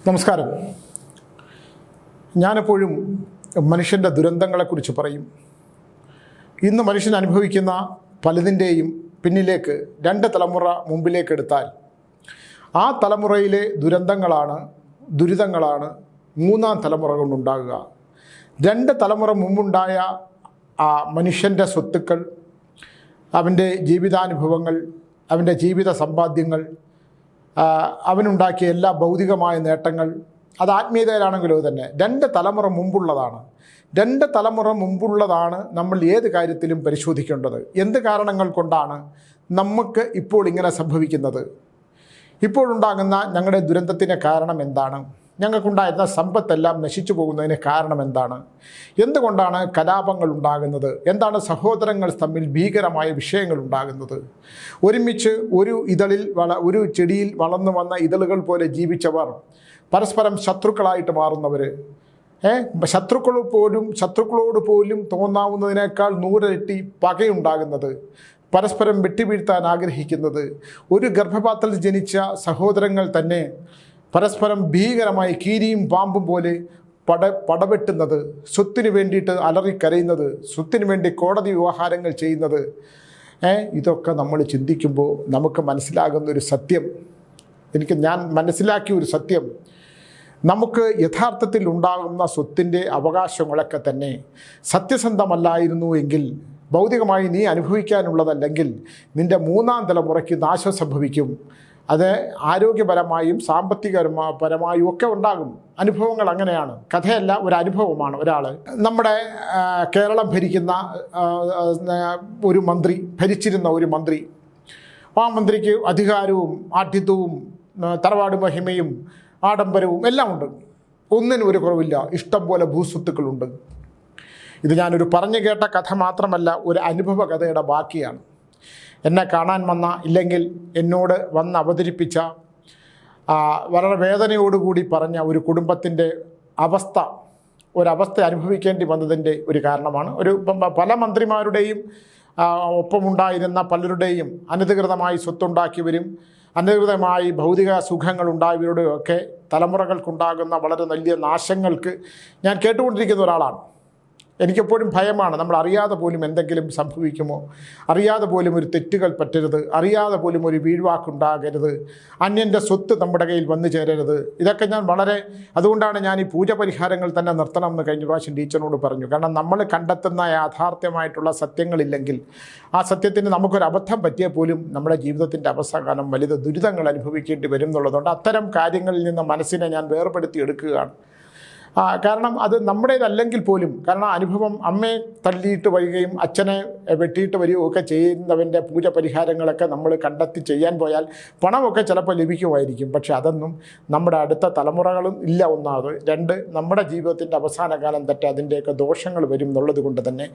നമസ്കാരം. ഞാനെപ്പോഴും മനുഷ്യൻ്റെ ദുരന്തങ്ങളെക്കുറിച്ച് പറയും. ഇന്ന് മനുഷ്യൻ അനുഭവിക്കുന്ന പലതിൻ്റെയും പിന്നിലേക്ക് രണ്ട് തലമുറ മുമ്പിലേക്ക് എടുത്താൽ ആ തലമുറയിലെ ദുരിതങ്ങളാണ് മൂന്നാം തലമുറ കൊണ്ടുണ്ടാകുക. രണ്ട് തലമുറ മുമ്പുണ്ടായ ആ മനുഷ്യൻ്റെ സ്വത്തുക്കൾ, അവൻ്റെ ജീവിതാനുഭവങ്ങൾ, അവൻ്റെ ജീവിത സമ്പാദ്യങ്ങൾ, അവനുണ്ടാക്കിയ എല്ലാ ഭൗതികമായ നേട്ടങ്ങൾ, അത് ആത്മീയതയിലാണെങ്കിലോ തന്നെ രണ്ട് തലമുറ മുമ്പുള്ളതാണ് നമ്മൾ ഏത് കാര്യത്തിലും പരിശോധിക്കേണ്ടത്. എന്ത് കാരണങ്ങൾ കൊണ്ടാണ് നമുക്ക് ഇപ്പോൾ ഇങ്ങനെ സംഭവിക്കുന്നത്? ഇപ്പോഴുണ്ടാകുന്ന ഞങ്ങളുടെ ദുരന്തത്തിന് കാരണം എന്താണ്? ഞങ്ങൾക്കുണ്ടായിരുന്ന സമ്പത്തെല്ലാം നശിച്ചു പോകുന്നതിന് കാരണം എന്താണ്? എന്തുകൊണ്ടാണ് കലാപങ്ങൾ ഉണ്ടാകുന്നത്? എന്താണ് സഹോദരങ്ങൾ തമ്മിൽ ഭീകരമായ വിഷയങ്ങൾ ഉണ്ടാകുന്നത്? ഒരുമിച്ച് ഒരു ചെടിയിൽ വളർന്നു വന്ന ഇതളുകൾ പോലെ ജീവിച്ചവർ പരസ്പരം ശത്രുക്കളായിട്ട് മാറുന്നവർ, ശത്രുക്കളോട് പോലും തോന്നാവുന്നതിനേക്കാൾ 100 ഇരട്ടി പകയുണ്ടാകുന്നത്, പരസ്പരം വെട്ടിവീഴ്ത്താൻ ആഗ്രഹിക്കുന്നത്, ഒരു ഗർഭപാത്രത്തിൽ ജനിച്ച സഹോദരങ്ങൾ തന്നെ പരസ്പരം ഭീകരമായി കീരിയും പാമ്പും പോലെ പടവെട്ടുന്നത്, സ്വത്തിനു വേണ്ടിയിട്ട് അലറിക്കരയുന്നത്, സ്വത്തിനു വേണ്ടി കോടതി വ്യവഹാരങ്ങൾ ചെയ്യുന്നത്, ഇതൊക്കെ നമ്മൾ ചിന്തിക്കുമ്പോൾ നമുക്ക് മനസ്സിലാകുന്നൊരു സത്യം, ഞാൻ മനസ്സിലാക്കിയ ഒരു സത്യം, നമുക്ക് യഥാർത്ഥത്തിൽ ഉണ്ടാകുന്ന സ്വത്തിൻ്റെ അവകാശങ്ങളൊക്കെ തന്നെ സത്യസന്ധമല്ലായിരുന്നു എങ്കിൽ, ഭൗതികമായി നീ അനുഭവിക്കാനുള്ളതല്ലെങ്കിൽ നിൻ്റെ മൂന്നാം തലമുറയ്ക്ക് നാശം സംഭവിക്കും. അത് ആരോഗ്യപരമായും സാമ്പത്തികപരമായും ഒക്കെ ഉണ്ടാകും. അനുഭവങ്ങൾ അങ്ങനെയാണ്, കഥയല്ല, ഒരു അനുഭവമാണ്. ഒരാൾ നമ്മുടെ കേരളം ഭരിച്ചിരുന്ന ഒരു മന്ത്രി, ആ മന്ത്രിക്ക് അധികാരവും ആഠ്യത്വവും തറവാട് മഹിമയും ആഡംബരവും എല്ലാം ഉണ്ട്. ഒന്നിനും ഒരു കുറവില്ല. ഇഷ്ടം പോലെ ഭൂസ്വത്തുക്കളുണ്ട്. ഇത് ഞാനൊരു പറഞ്ഞു കേട്ട കഥ മാത്രമല്ല, ഒരു അനുഭവ കഥയുടെ ബാക്കിയാണ്. എന്നെ കാണാൻ വന്ന, ഇല്ലെങ്കിൽ എന്നോട് വന്ന് അവതരിപ്പിച്ച, വളരെ വേദനയോടുകൂടി പറഞ്ഞ ഒരു കുടുംബത്തിൻ്റെ ഒരവസ്ഥ അനുഭവിക്കേണ്ടി വന്നതിൻ്റെ ഒരു കാരണമാണ്. പല മന്ത്രിമാരുടെയും ഒപ്പമുണ്ടായിരുന്ന പലരുടെയും അനധികൃതമായി സ്വത്തുണ്ടാക്കിയവരും അനധികൃതമായി ഭൗതിക സുഖങ്ങൾ ഉണ്ടായവരുടെയൊക്കെ തലമുറകൾക്കുണ്ടാകുന്ന വളരെ വലിയ നാശങ്ങൾക്ക് ഞാൻ കേട്ടുകൊണ്ടിരിക്കുന്ന ഒരാളാണ്. എനിക്കെപ്പോഴും ഭയമാണ്. നമ്മൾ അറിയാതെ പോലും എന്തെങ്കിലും സംഭവിക്കുമോ, അറിയാതെ പോലും ഒരു തെറ്റുകൾ പറ്റരുത്, അറിയാതെ പോലും ഒരു വീഴ്വാക്കുണ്ടാകരുത്, അന്യൻ്റെ സ്വത്ത് നമ്മുടെ കയ്യിൽ വന്നു ചേരരുത്. ഇതൊക്കെ അതുകൊണ്ടാണ് ഞാൻ ഈ പൂജ പരിഹാരങ്ങൾ തന്നെ നിർത്തണം എന്ന് കഴിഞ്ഞ പ്രാവശ്യം ടീച്ചറിനോട് പറഞ്ഞു. കാരണം നമ്മൾ കണ്ടെത്തുന്ന യാഥാർത്ഥ്യമായിട്ടുള്ള സത്യങ്ങളില്ലെങ്കിൽ, ആ സത്യത്തിന് നമുക്കൊരു അബദ്ധം പറ്റിയാൽ പോലും നമ്മുടെ ജീവിതത്തിൻ്റെ അവസാനം വലിയ ദുരിതങ്ങൾ അനുഭവിക്കേണ്ടി വരും എന്നുള്ളതുകൊണ്ട് അത്തരം കാര്യങ്ങളിൽ നിന്ന് മനസ്സിനെ ഞാൻ വേർപെടുത്തി എടുക്കുകയാണ്. കാരണം അത് നമ്മുടേതല്ലെങ്കിൽ പോലും, കാരണം അനുഭവം, അമ്മയെ തള്ളിയിട്ട് വരികയും അച്ഛനെ വെട്ടിയിട്ട് വരികയും ഒക്കെ ചെയ്യുന്നവൻ്റെ പൂജ പരിഹാരങ്ങളൊക്കെ നമ്മൾ കണ്ടെത്തി ചെയ്യാൻ പോയാൽ പണമൊക്കെ ചിലപ്പോൾ ലഭിക്കുമായിരിക്കും. പക്ഷെ അതൊന്നും നമ്മുടെ അടുത്ത തലമുറകളും ഇല്ല. ഒന്നാമത്. രണ്ട്, നമ്മുടെ ജീവിതത്തിൻ്റെ അവസാന കാലം തെറ്റ് അതിൻ്റെയൊക്കെ ദോഷങ്ങൾ വരും എന്നുള്ളത് കൊണ്ട് തന്നെ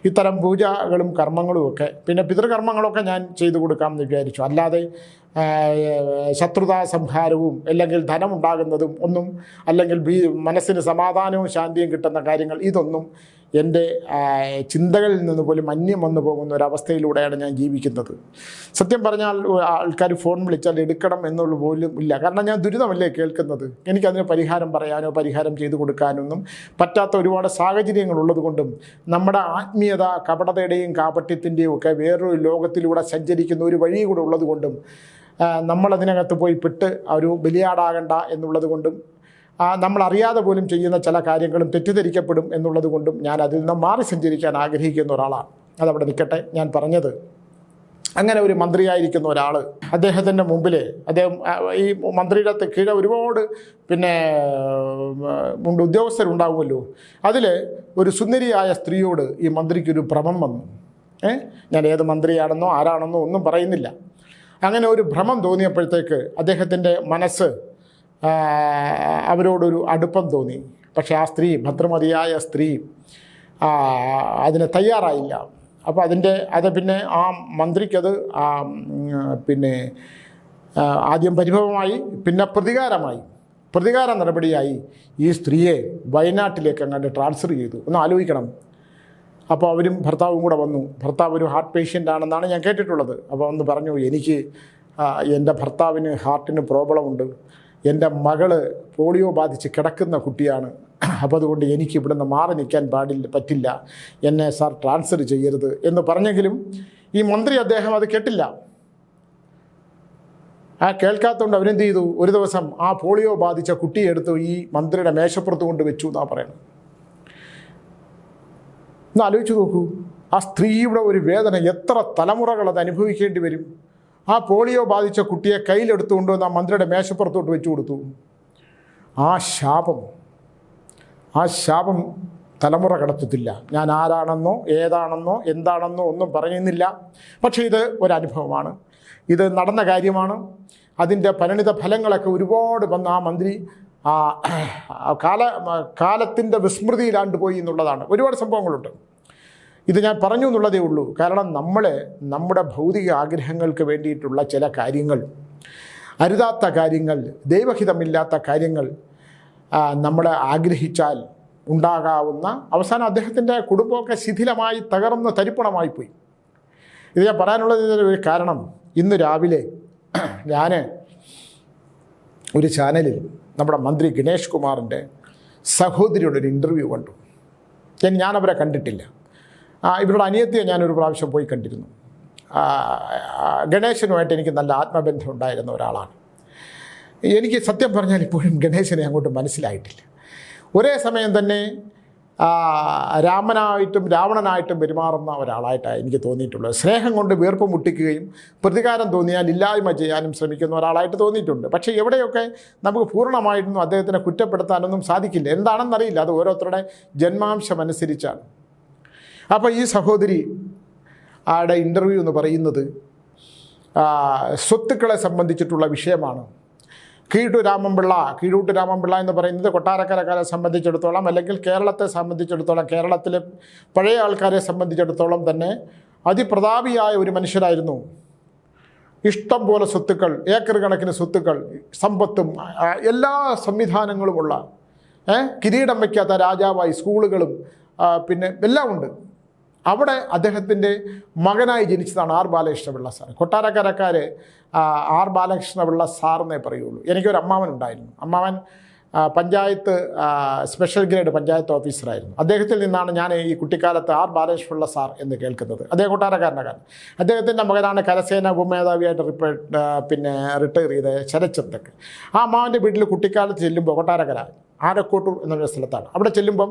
ഇത്തരം പൂജകളും കർമ്മങ്ങളും ഒക്കെ, പിന്നെ പിതൃകർമ്മങ്ങളൊക്കെ ഞാൻ ചെയ്തു കൊടുക്കാമെന്ന് വിചാരിച്ചു. അല്ലാതെ ശത്രുതാ സംഹാരവും അല്ലെങ്കിൽ ധനമുണ്ടാകുന്നതും ഒന്നും, അല്ലെങ്കിൽ മനസ്സിന് സമാധാനവും ശാന്തിയും കിട്ടുന്ന കാര്യങ്ങൾ, ഇതൊന്നും എൻ്റെ ചിന്തകളിൽ നിന്ന് പോലും അന്യം വന്നു പോകുന്ന ഒരവസ്ഥയിലൂടെയാണ് ഞാൻ ജീവിക്കുന്നത്. സത്യം പറഞ്ഞാൽ ആൾക്കാർ ഫോൺ വിളിച്ചാൽ എടുക്കണം എന്നുള്ള പോലും ഇല്ല. കാരണം ഞാൻ ദുരിതമല്ലേ കേൾക്കുന്നത്. എനിക്കതിന് പരിഹാരം പറയാനോ പരിഹാരം ചെയ്തു കൊടുക്കാനൊന്നും പറ്റാത്ത ഒരുപാട് സാഹചര്യങ്ങളുള്ളത് കൊണ്ടും നമ്മുടെ ആത്മീയത കപടതയുടെയും കാപട്യത്തിൻ്റെയും ഒക്കെ വേറൊരു ലോകത്തിലൂടെ സഞ്ചരിക്കുന്ന ഒരു വഴി കൂടെ ഉള്ളത് കൊണ്ടും നമ്മളതിനകത്ത് പോയി പെട്ട് ഒരു ബലിയാടാകണ്ട എന്നുള്ളത് കൊണ്ടും നമ്മളറിയാതെ പോലും ചെയ്യുന്ന ചില കാര്യങ്ങളും തെറ്റിദ്ധരിക്കപ്പെടും എന്നുള്ളത് കൊണ്ടും ഞാൻ അതിൽ നിന്ന് മാറി സഞ്ചരിക്കാൻ ആഗ്രഹിക്കുന്ന ഒരാളാണ്. അതവിടെ നിൽക്കട്ടെ. ഞാൻ പറഞ്ഞത്, അങ്ങനെ ഒരു മന്ത്രിയായിരിക്കുന്ന ഒരാൾ, അദ്ദേഹത്തിൻ്റെ മുമ്പിൽ ഈ മന്ത്രിയുടെ കീഴെ ഒരുപാട് ഉദ്യോഗസ്ഥരുണ്ടാവുമല്ലോ. അതിൽ ഒരു സുന്ദരിയായ സ്ത്രീയോട് ഈ മന്ത്രിക്കൊരു ഭ്രമം വന്നു. ഞാൻ ഏത് മന്ത്രിയാണെന്നോ ആരാണെന്നോ ഒന്നും പറയുന്നില്ല. അങ്ങനെ ഒരു ഭ്രമം തോന്നിയപ്പോഴത്തേക്ക് അദ്ദേഹത്തിൻ്റെ മനസ്സ് അവരോടൊരു അടുപ്പം തോന്നി. പക്ഷേ ആ സ്ത്രീ, ഭദ്രമതിയായ സ്ത്രീ, അതിന് തയ്യാറായില്ല. അപ്പോൾ പിന്നെ ആ മന്ത്രിക്കത് ആദ്യം പരിഭവമായി, പിന്നെ പ്രതികാര നടപടിയായി ഈ സ്ത്രീയെ വയനാട്ടിലേക്ക് അങ്ങോട്ട് ട്രാൻസ്ഫർ ചെയ്തു. ഒന്ന് ആലോചിക്കണം. അപ്പോൾ അവരും ഭർത്താവും കൂടെ വന്നു. ഭർത്താവ് ഒരു ഹാർട്ട് പേഷ്യൻ്റ് ആണെന്നാണ് ഞാൻ കേട്ടിട്ടുള്ളത്. അപ്പോൾ ഒന്ന് പറഞ്ഞു, എനിക്ക് എൻ്റെ ഭർത്താവിന് ഹാർട്ടിന് പ്രോബ്ലം ഉണ്ട്, എൻ്റെ മകള് പോളിയോ ബാധിച്ച് കിടക്കുന്ന കുട്ടിയാണ്, അപ്പോൾ അതുകൊണ്ട് എനിക്ക് ഇവിടുന്ന് മാറി നിൽക്കാൻ പറ്റില്ല, എന്നെ സാർ ട്രാൻസ്ഫർ ചെയ്യരുത് എന്ന് പറഞ്ഞെങ്കിലും ഈ മന്ത്രി അദ്ദേഹം അത് കേട്ടില്ല. കേൾക്കാത്തതുകൊണ്ട് അവരെന്ത് ചെയ്തു, ഒരു ദിവസം ആ പോളിയോ ബാധിച്ച കുട്ടിയെ എടുത്ത് ഈ മന്ത്രിയുടെ മേശപ്പുറത്ത് കൊണ്ട് വെച്ചു എന്നാണ് പറയുന്നത്. ഒന്ന് ആലോചിച്ച് നോക്കൂ, ആ സ്ത്രീയുടെ ഒരു വേദന എത്ര തലമുറകൾ അത് അനുഭവിക്കേണ്ടി വരും. ആ പോളിയോ ബാധിച്ച കുട്ടിയെ കയ്യിലെടുത്തുകൊണ്ട് വന്ന് ആ മന്ത്രിയുടെ മേശപ്പുറത്തോട്ട് വെച്ചു കൊടുത്തു. ആ ശാപം തലമുറ കടത്തത്തില്ല. ഞാൻ ആരാണെന്നോ ഏതാണെന്നോ എന്താണെന്നോ ഒന്നും പറയുന്നില്ല. പക്ഷേ ഇത് ഒരനുഭവമാണ്, ഇത് നടന്ന കാര്യമാണ്. അതിൻ്റെ പരിണിത ഫലങ്ങളൊക്കെ ഒരുപാട് വന്ന് ആ മന്ത്രി കാലത്തിൻ്റെ വിസ്മൃതിയിലാണ്ട് പോയി എന്നുള്ളതാണ്. ഒരുപാട് സംഭവങ്ങളുണ്ട്. ഇത് ഞാൻ പറഞ്ഞു എന്നുള്ളതേ ഉള്ളൂ. കാരണം നമ്മുടെ ഭൗതിക ആഗ്രഹങ്ങൾക്ക് വേണ്ടിയിട്ടുള്ള ചില കാര്യങ്ങൾ, അരുതാത്ത കാര്യങ്ങൾ, ദൈവഹിതമില്ലാത്ത കാര്യങ്ങൾ നമ്മൾ ആഗ്രഹിച്ചാൽ ഉണ്ടാകാവുന്ന അവസാനം അദ്ദേഹത്തിൻ്റെ കുടുംബമൊക്കെ ശിഥിലമായി തകർന്ന് തരിപ്പണമായി പോയി. ഇത് ഞാൻ പറയാനുള്ളതിൻ്റെ ഒരു കാരണം, ഇന്ന് രാവിലെ ഞാൻ ഒരു ചാനലിൽ നമ്മുടെ മന്ത്രി ഗണേഷ് കുമാറിൻ്റെ സഹോദരിയുടെ ഒരു ഇൻ്റർവ്യൂ കണ്ടു. ഞാനവരെ കണ്ടിട്ടില്ല. ഇവരുടെ അനിയത്തിയെ ഞാനൊരു പ്രാവശ്യം പോയി കണ്ടിരുന്നു. ഗണേശനുമായിട്ട് എനിക്ക് നല്ല ആത്മബന്ധം ഉണ്ടായിരുന്ന ഒരാളാണ്. എനിക്ക് സത്യം പറഞ്ഞാൽ ഇപ്പോഴും ഗണേശനെ അങ്ങോട്ട് മനസ്സിലായിട്ടില്ല. ഒരേ സമയം തന്നെ രാമനായിട്ടും രാവണനായിട്ടും പെരുമാറുന്ന ഒരാളായിട്ടാണ് എനിക്ക് തോന്നിയിട്ടുള്ളത്. സ്നേഹം കൊണ്ട് വീർപ്പ് മുട്ടിക്കുകയും പ്രതികാരം തോന്നിയാൽ ഇല്ലായ്മ ചെയ്യാനും ശ്രമിക്കുന്ന ഒരാളായിട്ട് തോന്നിയിട്ടുണ്ട്. പക്ഷേ എവിടെയൊക്കെ നമുക്ക് പൂർണ്ണമായിട്ടൊന്നും അദ്ദേഹത്തിനെ കുറ്റപ്പെടുത്താനൊന്നും സാധിക്കില്ല. എന്താണെന്നറിയില്ല, അത് ഓരോരുത്തരുടെ ജന്മാംശമനുസരിച്ചാണ്. അപ്പോൾ ഈ സഹോദരി ആടെ ഇൻ്റർവ്യൂ എന്ന് പറയുന്നത് സ്വത്തുക്കളെ സംബന്ധിച്ചിട്ടുള്ള വിഷയമാണ്. കീഴൂട്ട് രാമൻപിള്ള എന്ന് പറയുന്നത് കൊട്ടാരക്കരക്കാരെ സംബന്ധിച്ചിടത്തോളം, അല്ലെങ്കിൽ കേരളത്തെ സംബന്ധിച്ചിടത്തോളം, കേരളത്തിലെ പഴയ ആൾക്കാരെ സംബന്ധിച്ചിടത്തോളം തന്നെ അതിപ്രതാപിയായ ഒരു മനുഷ്യരായിരുന്നു. ഇഷ്ടം പോലെ സ്വത്തുക്കൾ, ഏക്കർ കണക്കിന് സ്വത്തുക്കൾ, സമ്പത്തും എല്ലാ സംവിധാനങ്ങളുമുള്ള, കിരീടം വയ്ക്കാത്ത രാജാവായി, സ്കൂളുകളും പിന്നെ എല്ലാം ഉണ്ട്. അവിടെ അദ്ദേഹത്തിൻ്റെ മകനായി ജനിച്ചതാണ് R Balakrishna Pillai sir. കൊട്ടാരക്കരക്കാർ R Balakrishna Pillai സാറെന്നേ പറയുള്ളൂ. എനിക്കൊരു അമ്മാവനുണ്ടായിരുന്നു. അമ്മാവൻ പഞ്ചായത്ത് സ്പെഷ്യൽ ഗ്രേഡ് പഞ്ചായത്ത് ഓഫീസറായിരുന്നു. അദ്ദേഹത്തിൽ നിന്നാണ് ഞാൻ ഈ കുട്ടിക്കാലത്ത് ആർ ബാലകൃഷ്ണപിള്ള സാർ എന്ന് കേൾക്കുന്നത്. അദ്ദേഹം കൊട്ടാരക്കാരനാണ്. അദ്ദേഹത്തിൻ്റെ മകനാണ് കരസേന ഉപമേധാവിയായിട്ട് റിട്ടയർ ചെയ്ത ശരത്ചന്ദ്രക്ക്. ആ അമ്മാവൻ്റെ വീട്ടിൽ കുട്ടിക്കാലത്ത് ചെല്ലുമ്പോൾ, കൊട്ടാരക്കര ആരക്കോട്ടൂർ എന്നൊരു സ്ഥലത്താണ്, അവിടെ ചെല്ലുമ്പം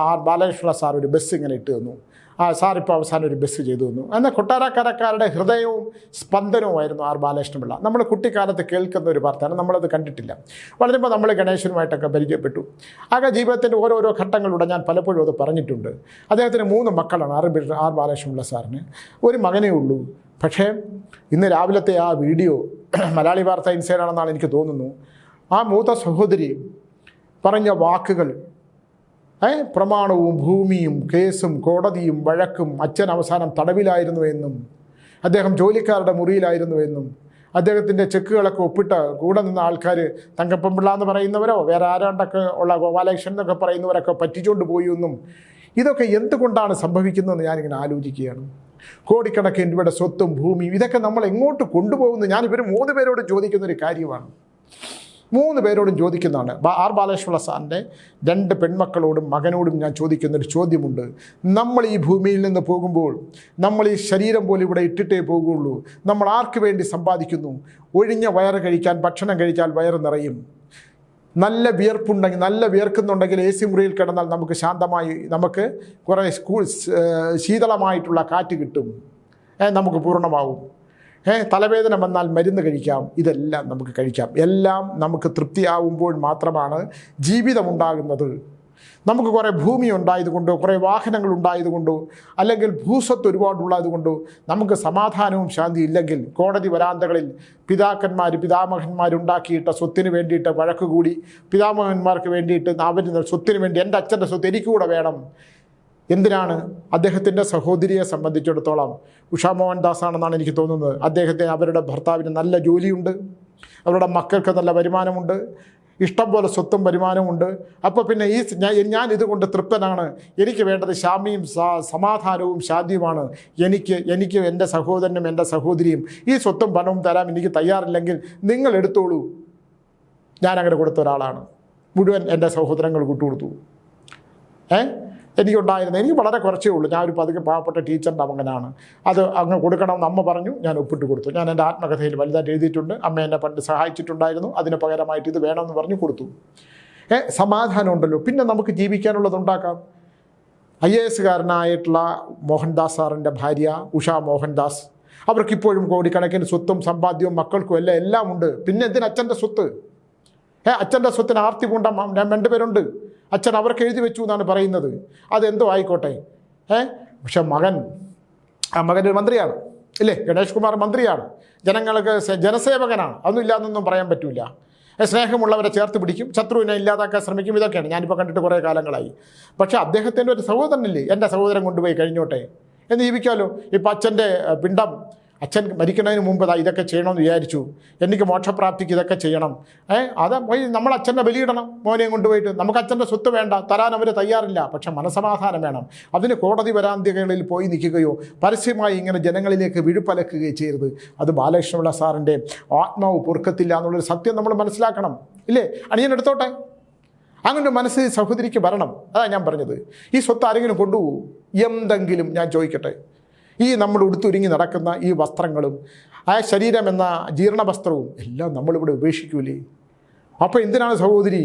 ആർ ബാലകൃഷ്ണപിള്ള സാർ ഒരു ബസ് ഇങ്ങനെ ഇട്ട് തന്നു. സാർ ഇപ്പോൾ അവസാനം ഒരു ബസ് ചെയ്തു തന്നു. എന്നാൽ കൊട്ടാരക്കരക്കാരുടെ ഹൃദയവും സ്പന്ദനവുമായിരുന്നു ആർ ബാലകൃഷ്ണപിള്ള. നമ്മൾ കുട്ടിക്കാലത്ത് കേൾക്കുന്ന ഒരു വാർത്തയാണ്, നമ്മളത് കണ്ടിട്ടില്ല. വളരുമ്പോൾ നമ്മൾ ഗണേശനുമായിട്ടൊക്കെ പരിചയപ്പെട്ടു. ആകെ ജീവിതത്തിൻ്റെ ഓരോരോ ഘട്ടങ്ങളിലൂടെ ഞാൻ പലപ്പോഴും അത് പറഞ്ഞിട്ടുണ്ട്. അദ്ദേഹത്തിന് 3 മക്കളാണ് ആർ ബാലകൃഷ്ണപിള്ള സാറിന്. ഒരു മകനേ ഉള്ളൂ. പക്ഷേ ഇന്ന് രാവിലത്തെ ആ വീഡിയോ മലയാളി വാർത്ത ഇൻസൈഡാണെന്നാണ് എനിക്ക് തോന്നുന്നു. ആ മൂത്ത സഹോദരി പറഞ്ഞ വാക്കുകൾ, പ്രമാണവും ഭൂമിയും കേസും കോടതിയും വഴക്കും, അച്ഛൻ അവസാനം തടവിലായിരുന്നു എന്നും അദ്ദേഹം ജോലിക്കാരുടെ മുറിയിലായിരുന്നു എന്നും അദ്ദേഹത്തിൻ്റെ ചെക്കുകളൊക്കെ ഒപ്പിട്ട് കൂടെ നിന്ന ആൾക്കാർ തങ്കപ്പൻപിള്ള എന്ന് പറയുന്നവരോ വേറെ ആരാണ്ടൊക്കെ ഉള്ള ഗോപാലകൃഷ്ണൻ എന്നൊക്കെ പറയുന്നവരൊക്കെ പറ്റിച്ചുകൊണ്ട് പോയി എന്നും, ഇതൊക്കെ എന്തുകൊണ്ടാണ് സംഭവിക്കുന്നതെന്ന് ഞാനിങ്ങനെ ആലോചിക്കുകയാണ്. കോടിക്കണക്കിന് രൂപയുടെ സ്വത്തും ഭൂമിയും ഇതൊക്കെ നമ്മൾ എങ്ങോട്ട് കൊണ്ടുപോകുന്നു? ഞാൻ ഇവർ 3 പേരോട് ചോദിക്കുന്നൊരു കാര്യമാണ്. 3 പേരോടും ചോദിക്കുന്നതാണ്. ആർ ബാലകൃഷ്ണപിള്ള സാറിൻ്റെ 2 പെൺമക്കളോടും മകനോടും ഞാൻ ചോദിക്കുന്നൊരു ചോദ്യമുണ്ട്. നമ്മൾ ഈ ഭൂമിയിൽ നിന്ന് പോകുമ്പോൾ നമ്മൾ ഈ ശരീരം പോലെ ഇവിടെ ഇട്ടിട്ടേ പോകുള്ളൂ. നമ്മൾ ആർക്ക് വേണ്ടി സമ്പാദിക്കുന്നു? ഒഴിഞ്ഞ വയറ് കഴിക്കാൻ, ഭക്ഷണം കഴിച്ചാൽ വയറ് നിറയും. നല്ല വിയർപ്പുണ്ടെങ്കിൽ, നല്ല വിയർക്കുന്നുണ്ടെങ്കിൽ AC മുറിയിൽ കിടന്നാൽ നമുക്ക് ശാന്തമായി, നമുക്ക് കുറേ ശീതളമായിട്ടുള്ള കാറ്റ് കിട്ടും, നമുക്ക് പൂർണ്ണമാവും. തലവേദന വന്നാൽ മരുന്ന് കഴിക്കാം, ഇതെല്ലാം നമുക്ക് കഴിക്കാം. എല്ലാം നമുക്ക് തൃപ്തിയാവുമ്പോൾ മാത്രമാണ് ജീവിതമുണ്ടാകുന്നത്. നമുക്ക് കുറേ ഭൂമി ഉണ്ടായതുകൊണ്ടോ, കുറേ വാഹനങ്ങൾ ഉണ്ടായതുകൊണ്ടോ, അല്ലെങ്കിൽ ഭൂസ്വത്ത് ഒരുപാടുള്ളതുകൊണ്ടോ നമുക്ക് സമാധാനവും ശാന്തി ഇല്ലെങ്കിൽ, കോടതി വരാന്തകളിൽ പിതാമഹന്മാരുണ്ടാക്കിയിട്ട സ്വത്തിന് വേണ്ടിയിട്ട് വഴക്കുകൂടി, പിതാമഹന്മാർക്ക് വേണ്ടിയിട്ട് അവരുടെ സ്വത്തിന് വേണ്ടി എൻ്റെ അച്ഛൻ്റെ സ്വത്ത് എനിക്ക് കൂടെ വേണം. എന്തിനാണ്? അദ്ദേഹത്തിൻ്റെ സഹോദരിയെ സംബന്ധിച്ചിടത്തോളം ഉഷാ മോഹൻദാസ് ആണെന്നാണ് എനിക്ക് തോന്നുന്നത്. അദ്ദേഹത്തിന്, അവരുടെ ഭർത്താവിന് നല്ല ജോലിയുണ്ട്, അവരുടെ മക്കൾക്ക് നല്ല വരുമാനമുണ്ട്, ഇഷ്ടം പോലെ സ്വത്തും വരുമാനമുണ്ട്. അപ്പോൾ പിന്നെ ഞാൻ ഇതുകൊണ്ട് തൃപ്തനാണ്. എനിക്ക് വേണ്ടത് ശാന്തിയും സമാധാനവും ശാന്തിയുമാണ്. എനിക്ക് എൻ്റെ സഹോദരനും എൻ്റെ സഹോദരിയും ഈ സ്വത്തും പണവും തരാൻ എനിക്ക് തയ്യാറില്ലെങ്കിൽ നിങ്ങൾ എടുത്തോളൂ ഞാനങ്ങനെ കൊടുത്ത ഒരാളാണ്. മുഴുവൻ എൻ്റെ സഹോദരങ്ങൾ വിട്ടുകൊടുത്തു. എനിക്ക് വളരെ കുറച്ചേ ഉള്ളൂ. ഞാൻ ഒരു പതുക്കെ പാവപ്പെട്ട ടീച്ചറിൻ്റെ മകനാണ്. അത് അങ്ങ് കൊടുക്കണമെന്ന് അമ്മ പറഞ്ഞു. ഞാൻ ഒപ്പിട്ട് കൊടുത്തു. ഞാൻ എൻ്റെ ആത്മകഥയിൽ വലുതായിട്ട് എഴുതിയിട്ടുണ്ട്. അമ്മ എന്നെ പണ്ട് സഹായിച്ചിട്ടുണ്ടായിരുന്നു. അതിന് പകരമായിട്ട് ഇത് വേണമെന്ന് പറഞ്ഞു കൊടുത്തു. സമാധാനം ഉണ്ടല്ലോ. പിന്നെ നമുക്ക് ജീവിക്കാനുള്ളതുണ്ടാക്കാം. IAS കാരനായിട്ടുള്ള മോഹൻദാസ് സാറിൻ്റെ ഭാര്യ ഉഷാ മോഹൻദാസ്, അവർക്കിപ്പോഴും കോടിക്കണക്കിന് സ്വത്തും സമ്പാദ്യവും മക്കൾക്കും എല്ലാം ഉണ്ട്. പിന്നെ എന്തിന് അച്ഛൻ്റെ സ്വത്ത്? അച്ഛൻ്റെ സ്വത്തിന് ആർത്തി പൂണ്ട 2 പേരുണ്ട്. അച്ഛൻ അവർക്ക് എഴുതി വെച്ചു എന്നാണ് പറയുന്നത്. അതെന്തോ ആയിക്കോട്ടെ. പക്ഷെ മകൻ മന്ത്രിയാണ്, ഇല്ലേ? ഗണേഷ് കുമാർ മന്ത്രിയാണ്, ജനങ്ങൾക്ക് ജനസേവകനാണ്. അതൊന്നും ഇല്ലാന്നൊന്നും പറയാൻ പറ്റില്ല. സ്നേഹമുള്ളവരെ ചേർത്ത് പിടിക്കും, ശത്രുവിനെ ഇല്ലാതാക്കാൻ ശ്രമിക്കും. ഇതൊക്കെയാണ് ഞാനിപ്പോൾ കണ്ടിട്ട് കുറേ കാലങ്ങളായി. പക്ഷേ അദ്ദേഹത്തിൻ്റെ ഒരു സഹോദരനില്ലേ, എൻ്റെ സഹോദരൻ കൊണ്ടുപോയി കഴിഞ്ഞോട്ടെ എന്ന് ജീവിക്കാമല്ലോ. ഇപ്പം അച്ഛൻ്റെ പിണ്ടം, അച്ഛൻ മരിക്കുന്നതിന് മുമ്പ് ഇതൊക്കെ ചെയ്യണമെന്ന് വിചാരിച്ചു, എനിക്ക് മോക്ഷപ്രാപ്തിക്ക് ഇതൊക്കെ ചെയ്യണം. അത് പോയി നമ്മൾ അച്ഛൻ്റെ ബലിയിടണം. മോനെയും കൊണ്ടുപോയിട്ട് നമുക്ക് അച്ഛൻ്റെ സ്വത്ത് വേണ്ട, തരാൻ അവർ തയ്യാറില്ല. പക്ഷെ മനസമാധാനം വേണം. അതിന് കോടതി വരാന്തികളിൽ പോയി നിൽക്കുകയോ പരസ്യമായി ഇങ്ങനെ ജനങ്ങളിലേക്ക് വിഴുപ്പലക്കുകയോ ചെയ്യരുത്. അത് ബാലകൃഷ്ണപിള്ള സാറിൻ്റെ ആത്മാവ് പൊറുക്കത്തില്ല എന്നുള്ളൊരു സത്യം നമ്മൾ മനസ്സിലാക്കണം, ഇല്ലേ? അണിയനെടുത്തോട്ടെ. അങ്ങനെ മനസ്സിൽ സഹോദരിക്ക് വരണം. അതാണ് ഞാൻ പറഞ്ഞത്. ഈ സ്വത്ത് ആരെങ്കിലും കൊണ്ടുപോകും എന്തെങ്കിലും? ഞാൻ ചോദിക്കട്ടെ, ഈ നമ്മൾ ഉടുത്തൊരുങ്ങി നടക്കുന്ന ഈ വസ്ത്രങ്ങളും ശരീരം എന്ന ജീർണവസ്ത്രവും എല്ലാം നമ്മളിവിടെ ഉപേക്ഷിക്കൂലേ? അപ്പോൾ എന്തിനാണ് സഹോദരി?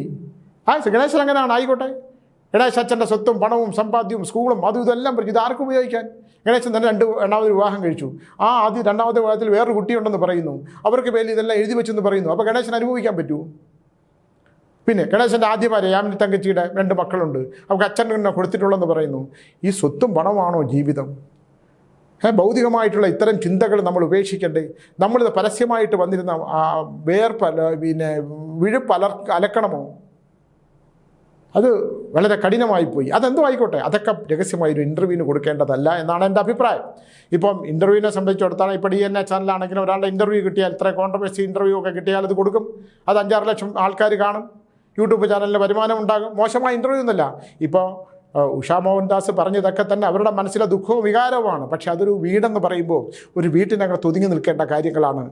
ഗണേശൻ അങ്ങനെയാണ്, ആയിക്കോട്ടെ. ഗണേശ് അച്ഛൻ്റെ സ്വത്തും പണവും സമ്പാദ്യവും സ്കൂളും അതും ഇതെല്ലാം പറ്റും. ഇതാർക്കും ഉപയോഗിക്കാൻ? ഗണേശൻ തന്നെ രണ്ടാമത് വിവാഹം കഴിച്ചു. രണ്ടാമത്തെ വിവാഹത്തിൽ വേറൊരു കുട്ടിയുണ്ടെന്ന് പറയുന്നു. അവർക്ക് പേരിൽ ഇതെല്ലാം എഴുതി വെച്ചെന്ന് പറയുന്നു. അപ്പോൾ ഗണേശൻ അനുഭവിക്കാൻ പറ്റുമോ? പിന്നെ ഗണേശൻ്റെ ആദ്യ ഭാര്യ യാമിനി തങ്കച്ചിയുടെ 2 മക്കളുണ്ട്. അവർക്ക് അച്ഛൻ തന്നെ കൊടുത്തിട്ടുള്ളതെന്ന് പറയുന്നു. ഈ സ്വത്തും പണമാണോ ജീവിതം? ഭൗതികമായിട്ടുള്ള ഇത്തരം ചിന്തകൾ നമ്മൾ ഉപേക്ഷിക്കണ്ടേ? നമ്മളിത് പരസ്യമായിട്ട് വന്നിരുന്ന വിഴുപ്പ് അലക്കണമോ? അത് വളരെ കഠിനമായിപ്പോയി. അതെന്തോ ആയിക്കോട്ടെ, അതൊക്കെ രഹസ്യമായൊരു ഇൻ്റർവ്യൂവിന് കൊടുക്കേണ്ടതല്ല എന്നാണ് എൻ്റെ അഭിപ്രായം. ഇപ്പം ഇൻ്റർവ്യൂവിനെ സംബന്ധിച്ചിടത്തോളം ഇപ്പോൾ DNA ചാനലാണെങ്കിലും ഒരാളുടെ ഇൻ്റർവ്യൂ കിട്ടിയാൽ, ഇത്ര കോൺട്രവേഴ്സി ഇൻ്റർവ്യൂ ഒക്കെ കിട്ടിയാൽ അത് കൊടുക്കും. അത് 5-6 ലക്ഷം ആൾക്കാർ കാണും. യൂട്യൂബ് ചാനലിന് വരുമാനം ഉണ്ടാകും. മോശമായ ഇൻ്റർവ്യൂ ഒന്നുമല്ല. ഇപ്പോൾ ഉഷാ മോഹൻദാസ് പറഞ്ഞതൊക്കെ തന്നെ അവരുടെ മനസ്സിലെ ദുഃഖവും വികാരവുമാണ്. പക്ഷേ അതൊരു വീടെന്ന് പറയുമ്പോൾ ഒരു വീട്ടിനകത്ത് ഒതുങ്ങി നിൽക്കേണ്ട കാര്യങ്ങളാണ്.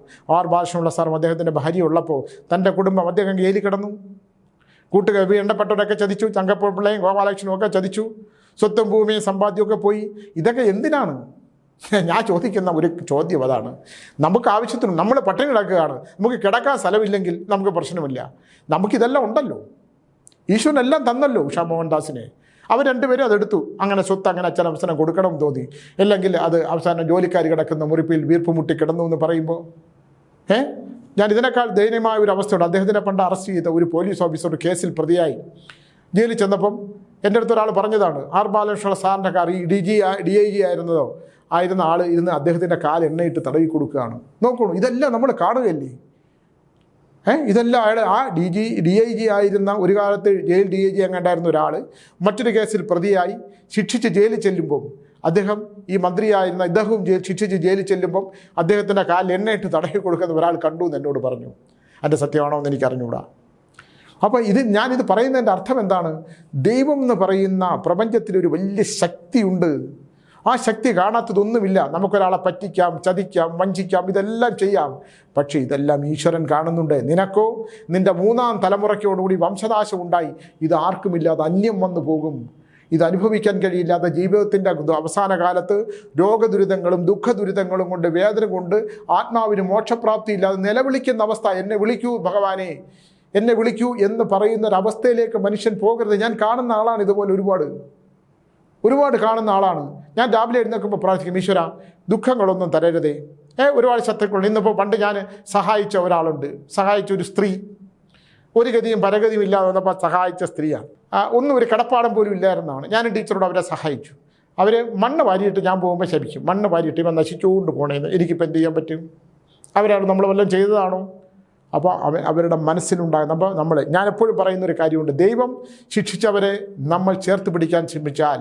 ബാലകൃഷ്ണപിള്ള സാറും അദ്ദേഹത്തിൻ്റെ ഭാര്യ ഉള്ളപ്പോൾ തൻ്റെ കുടുംബം അദ്ദേഹം ജയിലിൽ കിടന്നു. വേണ്ടപ്പെട്ടവരൊക്കെ ചതിച്ചു. ചങ്കപ്പിള്ളയും ഗോപാലകൃഷ്ണനും ഒക്കെ ചതിച്ചു. സ്വത്തും ഭൂമിയും സമ്പാദ്യമൊക്കെ പോയി. ഇതൊക്കെ എന്തിനാണ്? ഞാൻ ചോദിക്കുന്ന ഒരു ചോദ്യം അതാണ്. നമുക്ക് ആവശ്യത്തിന് നമ്മൾ പട്ടിണി കിടക്കുകയാണ്. നമുക്ക് കിടക്കാൻ സ്ഥലമില്ലെങ്കിൽ നമുക്ക് പ്രശ്നമില്ല. നമുക്കിതെല്ലാം ഉണ്ടല്ലോ. ഈശ്വരനെല്ലാം തന്നല്ലോ ഉഷാ മോഹൻദാസിനെ. അവർ 2 പേരും അതെടുത്തു. അങ്ങനെ സ്വത്ത് അങ്ങനെ അച്ഛൻ അവസരം കൊടുക്കണം തോന്നി. അല്ലെങ്കിൽ അത് അവസാനം ജോലിക്കാർ കിടക്കുന്ന മുറിപ്പിൽ വീർപ്പ് മുട്ടി കിടന്നു എന്ന് പറയുമ്പോൾ ഞാൻ ഇതിനേക്കാൾ ദയനീയമായ ഒരു അവസ്ഥയുണ്ട്. അദ്ദേഹത്തിനെ പണ്ട് അറസ്റ്റ് ചെയ്ത ഒരു പോലീസ് ഓഫീസർ കേസിൽ പ്രതിയായി ജയിലിൽ ചെന്നപ്പം എൻ്റെ അടുത്ത് ഒരാൾ പറഞ്ഞതാണ്, ബാലകൃഷ്ണ സാറിൻ്റെ കാർ ഈ DIG ആയിരുന്ന ആൾ ഇരുന്ന് അദ്ദേഹത്തിൻ്റെ കാൽ എണ്ണയിട്ട് തടവി കൊടുക്കുകയാണ്. നോക്കണു, ഇതെല്ലാം നമ്മൾ കാണുകയല്ലേ? ഇതെല്ലാം DIG ആയിരുന്ന ഒരു കാലത്ത് ജയിൽ DIG അങ്ങാണ്ടായിരുന്ന ഒരാൾ മറ്റൊരു കേസിൽ പ്രതിയായി ശിക്ഷിച്ച് ജയിലിൽ ചെല്ലുമ്പം അദ്ദേഹം ഈ മന്ത്രിയായിരുന്ന ഇദ്ദേഹവും ശിക്ഷിച്ച് ജയിലിൽ ചെല്ലുമ്പം അദ്ദേഹത്തിൻ്റെ കാലിൽ എണ്ണയിട്ട് തടവി കൊടുക്കുന്ന ഒരാൾ കണ്ടു എന്ന് എന്നോട് പറഞ്ഞു. അതിൻ്റെ സത്യമാണോ എന്ന് എനിക്കറിഞ്ഞുകൂടാ. അപ്പോൾ ഞാനിത് പറയുന്നതിൻ്റെ അർത്ഥം എന്താണ്? ദൈവം എന്ന് പറയുന്ന പ്രപഞ്ചത്തിലൊരു വലിയ ശക്തിയുണ്ട്. ആ ശക്തി കാണാത്തതൊന്നുമില്ല. നമുക്കൊരാളെ പറ്റിക്കാം, ചതിക്കാം, വഞ്ചിക്കാം, ഇതെല്ലാം ചെയ്യാം. പക്ഷേ ഇതെല്ലാം ഈശ്വരൻ കാണുന്നുണ്ട്. നിനക്കോ നിൻ്റെ 3ാം തലമുറയ്ക്കോടുകൂടി വംശനാശം ഉണ്ടായി. ഇത് ആർക്കുമില്ലാതെ അന്യം വന്നു പോകും. ഇത് അനുഭവിക്കാൻ കഴിയില്ലാതെ ജീവിതത്തിൻ്റെ അവസാന കാലത്ത് രോഗദുരിതങ്ങളും ദുഃഖദുരിതങ്ങളും കൊണ്ട് വേദന കൊണ്ട് ആത്മാവിന് മോക്ഷപ്രാപ്തി ഇല്ലാതെ നിലവിളിക്കുന്ന അവസ്ഥ. എന്നെ വിളിക്കൂ ഭഗവാനെ, എന്നെ വിളിക്കൂ എന്ന് പറയുന്നൊരവസ്ഥയിലേക്ക് മനുഷ്യൻ പോകരുത്. ഞാൻ കാണുന്ന ആളാണ്, ഇതുപോലെ ഒരുപാട് കാണുന്ന ആളാണ്. ഞാൻ രാവിലെ എഴുന്നേൽക്കുമ്പോൾ പ്രാർത്ഥിക്കും, ഈശ്വര ദുഃഖങ്ങളൊന്നും തരരുതേ. ഒരുപാട് ശത്രുക്കളുണ്ട്. ഇന്നിപ്പോൾ പണ്ട് ഞാൻ സഹായിച്ച ഒരാളുണ്ട്, സഹായിച്ച ഒരു സ്ത്രീ, ഒരു ഗതിയും പരഗതിയും ഇല്ലാതെ വന്നപ്പോൾ സഹായിച്ച സ്ത്രീയാണ്. ഒന്നും ഒരു കിടപ്പാടം പോലും ഇല്ലായിരുന്നാണ്. ഞാൻ ടീച്ചറോട് അവരെ സഹായിച്ചു. അവർ മണ്ണ് വാരിയിട്ട് ഞാൻ പോകുമ്പോൾ ശപിക്കും, മണ്ണ് വാരിയിട്ട് ഇവൻ നശിച്ചുകൊണ്ട് പോണേന്ന്. എനിക്കിപ്പോൾ എന്ത് ചെയ്യാൻ പറ്റും? അവരാണ് നമ്മൾ വല്ലതും ചെയ്തതാണോ? അപ്പോൾ അവരുടെ മനസ്സിലുണ്ടാകുന്ന, അപ്പോൾ ഞാൻ എപ്പോഴും പറയുന്നൊരു കാര്യമുണ്ട്, ദൈവം ശിക്ഷിച്ചവരെ നമ്മൾ ചേർത്ത് പിടിക്കാൻ ശ്രമിച്ചാൽ,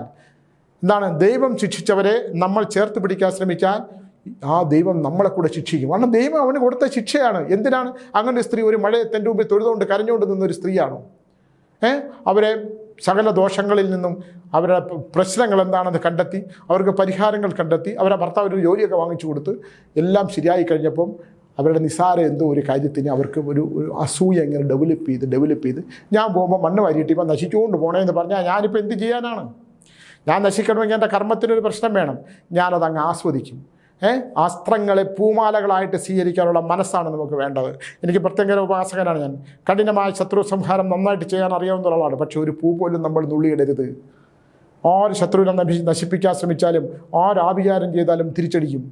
ദൈവം ശിക്ഷിച്ചവരെ നമ്മൾ ചേർത്ത് പിടിക്കാൻ ശ്രമിച്ചാൽ ആ ദൈവം നമ്മളെ കൂടെ ശിക്ഷിക്കും. കാരണം ദൈവം അവന് കൊടുത്ത ശിക്ഷയാണ്. എന്തിനാണ് അങ്ങനെ സ്ത്രീ ഒരു മഴയത്തെ മുമ്പിൽ തൊഴുതുകൊണ്ട് കരഞ്ഞുകൊണ്ട് നിന്നൊരു സ്ത്രീയാണോ? അവരെ സകല ദോഷങ്ങളിൽ നിന്നും അവരുടെ പ്രശ്നങ്ങൾ എന്താണെന്ന് കണ്ടെത്തി അവർക്ക് പരിഹാരങ്ങൾ കണ്ടെത്തി അവരുടെ ഭർത്താവിന് ജോലിയൊക്കെ വാങ്ങിച്ചു കൊടുത്ത് എല്ലാം ശരിയായി കഴിഞ്ഞപ്പം അവരുടെ നിസ്സാര എന്തോ ഒരു കാര്യത്തിന് അവർക്ക് ഒരു അസൂയ ഇങ്ങനെ ഡെവലപ്പ് ചെയ്ത് ഞാൻ പോകുമ്പോൾ മണ്ണ് വാരിയിട്ട് ഇപ്പം നശിച്ചുകൊണ്ട് പോകണമെന്ന് പറഞ്ഞാൽ ഞാനിപ്പോൾ എന്ത് ചെയ്യാനാണ്? ഞാൻ നശിക്കണമെങ്കിൽ എൻ്റെ കർമ്മത്തിനൊരു പ്രശ്നം വേണം. ഞാനതങ്ങ് ആസ്വദിക്കും. അസ്ത്രങ്ങളെ പൂമാലകളായിട്ട് സ്വീകരിക്കാനുള്ള മനസ്സാണ് നമുക്ക് വേണ്ടത്. എനിക്ക് പ്രത്യേക ഉപാസകനാണ് ഞാൻ. കഠിനമായ ശത്രു സംഹാരം നന്നായിട്ട് ചെയ്യാൻ അറിയാവുന്ന ഒരാളാണ്. പക്ഷേ ഒരു പൂ പോലും നമ്മൾ നുള്ളിയിടരുത്. ആര് ശത്രുവിനെ നശിപ്പിക്കാൻ ശ്രമിച്ചാലും ആരാഭിചാരം ചെയ്താലും തിരിച്ചടിക്കും.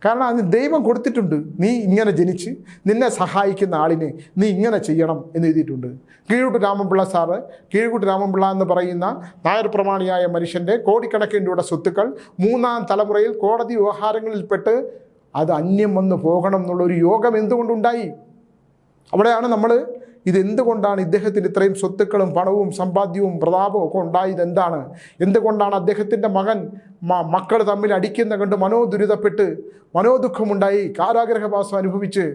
കാരണം അത് ദൈവം കൊടുത്തിട്ടുണ്ട്. നീ ഇങ്ങനെ ജനിച്ച് നിന്നെ സഹായിക്കുന്ന ആളിനെ നീ ഇങ്ങനെ ചെയ്യണം എന്ന് എഴുതിയിട്ടുണ്ട്. കീഴൂട്ട് രാമൻപിള്ള സാറ്, കീഴൂട്ട് രാമൻപിള്ള എന്ന് പറയുന്ന നായർ പ്രമാണിയായ മനുഷ്യൻ്റെ കോടിക്കണക്കിന് രൂപയുടെ സ്വത്തുക്കൾ 3ാം തലമുറയിൽ കോടതി വ്യവഹാരങ്ങളിൽപ്പെട്ട് അത് അന്യം വന്ന് പോകണം എന്നുള്ളൊരു യോഗം എന്തുകൊണ്ടുണ്ടായി? അവിടെയാണ് നമ്മൾ ഇതെന്തുകൊണ്ടാണ് ഇദ്ദേഹത്തിന് ഇത്രയും സ്വത്തുക്കളും പണവും സമ്പാദ്യവും പ്രതാപവും ഒക്കെ ഉണ്ടായത്? എന്തുകൊണ്ടാണ് അദ്ദേഹത്തിൻ്റെ മക്കൾ തമ്മിൽ അടിക്കുന്ന കണ്ട് മനോദുരിതപ്പെട്ട് മനോദുഃഖമുണ്ടായി കാരാഗ്രഹവാസം അനുഭവിച്ച്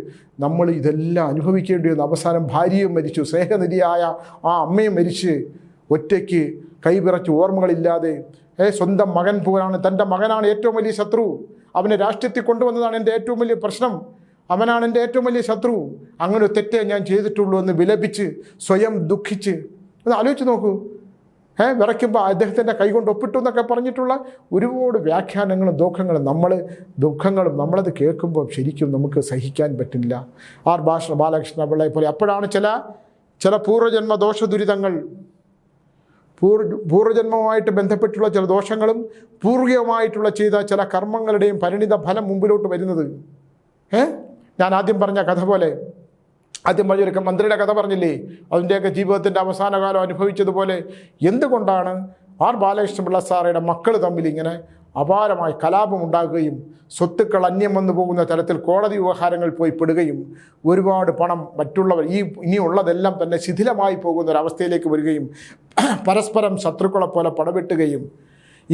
നമ്മൾ ഇതെല്ലാം അനുഭവിക്കേണ്ടി വന്നു? അവസാനം ഭാര്യയും മരിച്ചു, സ്നേഹനിധിയായ ആ അമ്മയും മരിച്ച്, ഒറ്റയ്ക്ക് കൈപിറച്ച് ഓർമ്മകളില്ലാതെ സ്വന്തം മകൻ പോലാണ്, തൻ്റെ മകനാണ് ഏറ്റവും വലിയ ശത്രു, അവനെ രാഷ്ട്രീയത്തിൽ കൊണ്ടുവന്നതാണ് എൻ്റെ ഏറ്റവും വലിയ പ്രശ്നം, അവനാണ് എൻ്റെ ഏറ്റവും വലിയ ശത്രു, അങ്ങനെ തെറ്റേ ഞാൻ ചെയ്തിട്ടുള്ളൂ എന്ന് വിലപിച്ച് സ്വയം ദുഃഖിച്ച് ഒന്ന് ആലോചിച്ച് നോക്കൂ. വിറയ്ക്കുമ്പോൾ അദ്ദേഹത്തിൻ്റെ കൈകൊണ്ട് ഒപ്പിട്ടു എന്നൊക്കെ പറഞ്ഞിട്ടുള്ള ഒരുപാട് വ്യാഖ്യാനങ്ങളും ദുഃഖങ്ങളും നമ്മളത് കേൾക്കുമ്പോൾ ശരിക്കും നമുക്ക് സഹിക്കാൻ പറ്റില്ല. ബാലകൃഷ്ണ പിള്ളയെ പോലെ അപ്പോഴാണ് ചില പൂർവ്വജന്മ ദോഷ ദുരിതങ്ങൾ, പൂർവ്വജന്മവുമായിട്ട് ബന്ധപ്പെട്ടുള്ള ചില ദോഷങ്ങളും പൂർവികമായിട്ടുള്ള ചെയ്ത ചില കർമ്മങ്ങളുടെയും പരിണിത ഫലം മുമ്പിലോട്ട് വരുന്നത്. ഞാൻ ആദ്യം പറഞ്ഞ കഥ പോലെ, ആദ്യം പറഞ്ഞൊരു മന്ത്രിയുടെ കഥ പറഞ്ഞില്ലേ, അതിൻ്റെയൊക്കെ ജീവിതത്തിൻ്റെ അവസാന കാലം അനുഭവിച്ചതുപോലെ എന്തുകൊണ്ടാണ് ബാലകൃഷ്ണപിള്ള സാറയുടെ മക്കൾ തമ്മിൽ ഇങ്ങനെ അപാരമായി കലാപമുണ്ടാകുകയും സ്വത്തുക്കൾ അന്യം വന്നു പോകുന്ന തരത്തിൽ കോടതി വ്യവഹാരങ്ങൾ പോയി പെടുകയും ഒരുപാട് പണം മറ്റുള്ളവർ ഇനിയുള്ളതെല്ലാം തന്നെ ശിഥിലമായി പോകുന്ന ഒരവസ്ഥയിലേക്ക് വരികയും പരസ്പരം ശത്രുക്കളെ പോലെ പടവെട്ടുകയും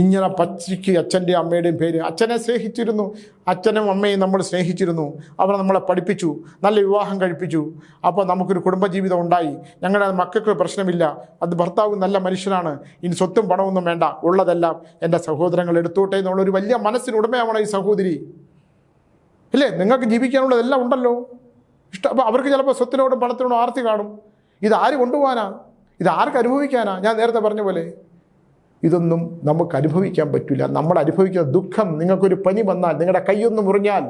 ഇങ്ങനെ പച്ചയ്ക്ക് അച്ഛൻ്റെയും അമ്മയുടെയും പേര്, അച്ഛനെ സ്നേഹിച്ചിരുന്നു, അച്ഛനും അമ്മയും നമ്മൾ സ്നേഹിച്ചിരുന്നു, അവരെ നമ്മളെ പഠിപ്പിച്ചു, നല്ല വിവാഹം കഴിപ്പിച്ചു, അപ്പോൾ നമുക്കൊരു കുടുംബജീവിതം ഉണ്ടായി, ഞങ്ങളുടെ മക്കൾക്ക് പ്രശ്നമില്ല, അത് ഭർത്താവ് നല്ല മനുഷ്യനാണ്, ഇനി സ്വത്തും പണമൊന്നും വേണ്ട, ഉള്ളതെല്ലാം എൻ്റെ സഹോദരങ്ങൾ എടുത്തോട്ടെ എന്നുള്ളൊരു വലിയ മനസ്സിനുടമയാണ് ഈ സഹോദരി. ഇല്ലേ? നിങ്ങൾക്ക് ജീവിക്കാനുള്ളതെല്ലാം ഉണ്ടല്ലോ, ഇഷ്ടം. അപ്പോൾ അവർക്ക് ചിലപ്പോൾ സ്വത്തിനോടും പണത്തിനോടും ആർത്തി കാണും. ഇതാര് കൊണ്ടുപോകാനാ? ഇതാർക്ക് അനുഭവിക്കാനാ? ഞാൻ നേരത്തെ പറഞ്ഞ പോലെ ഇതൊന്നും നമുക്ക് അനുഭവിക്കാൻ പറ്റില്ല. നമ്മൾ അനുഭവിക്കുന്ന ദുഃഖം, നിങ്ങൾക്കൊരു പനി വന്നാൽ, നിങ്ങളുടെ കൈയൊന്ന് മുറിഞ്ഞാൽ